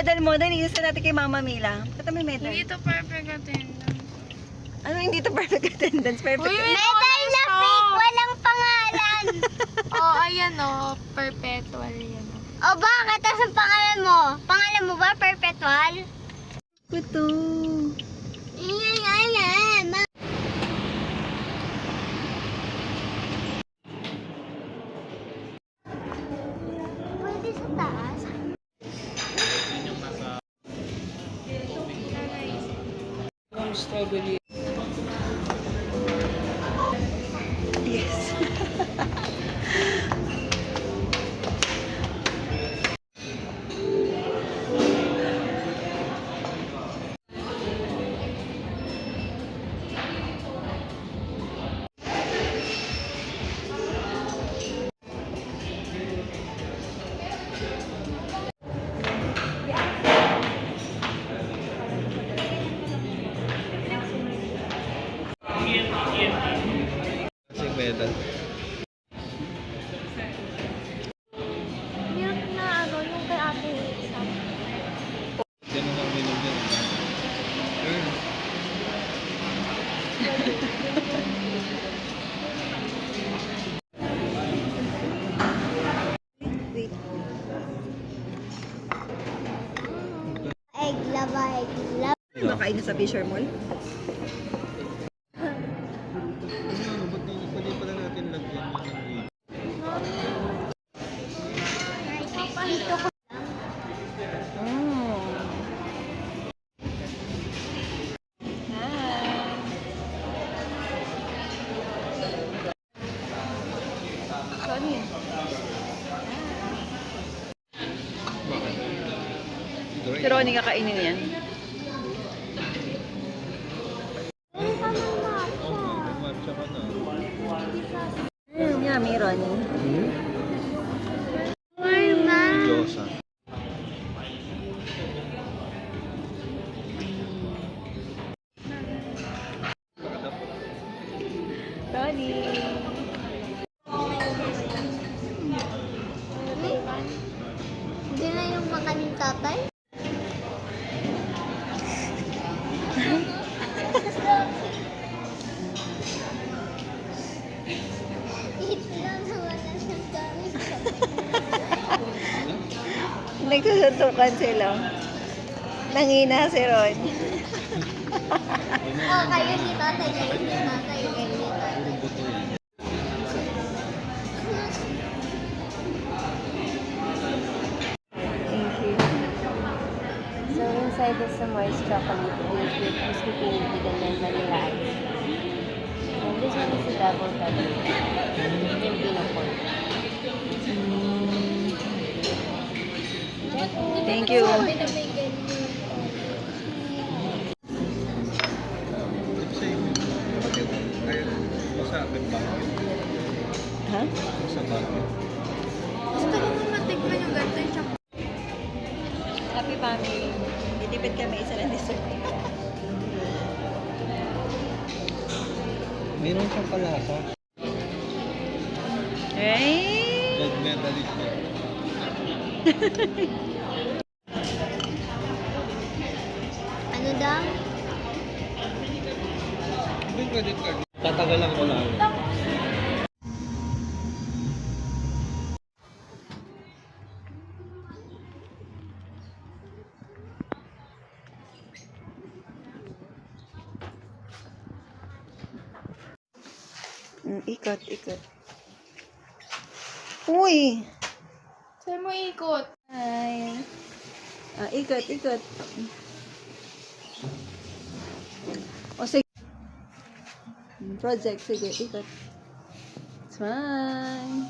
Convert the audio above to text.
medal mo, nanilis na natin kay Mama Mila. Ito may medal. Hindi to perfect attendance. Ano hindi to perfect attendance? Perfect. Uy, Medal na fake, walang pangalan. Oh, ayan oh. Perpetual yan. O bakit? Asan pangalan mo? Pangalan mo ba perpetual? Ito. Ayan. Pwede sa taas? Strawberry. Yes. Kasi medal. Milk na ano, yung kay ate. Yan ang minom yan. Wait. Egg lava. Makain na sa Fisher Mall. Ano, ba't di pala natin lagyan ng egg? Bakit? Si Ronnie kakainin niya yan. Matcha ka na. Yummy, Ronnie. Diyosa. Ronnie. Hindi na yung makaning tatay? Itlog na wala siyang gamit. Nagsusuntukan sila. Nangina si Ron. Kayo ni tatay, kayo ni tatay, kayo ni tatay. Puro buto yan. Thank you. So inside is some moist chocolate with crispy pancake and then vanilla ice. And this one is a double double. Yung pinaport. Thank you. Sa inyo. Kaya sa akin bakit? Ha? Sa bakit? Gusto ko kung matigman yung ganito yung chocolate. Happy family. Ditipid kami isa lang dessert. Meron siyang palasa. Hey! Gold medalist yan. Ano daw? Yung credit card. Tatagalan ko lang. Ikot, ikot. Uy! Saan mo ikot? Hi. Ikot, ikot. O, sige. Project, sige, ikot. Smile.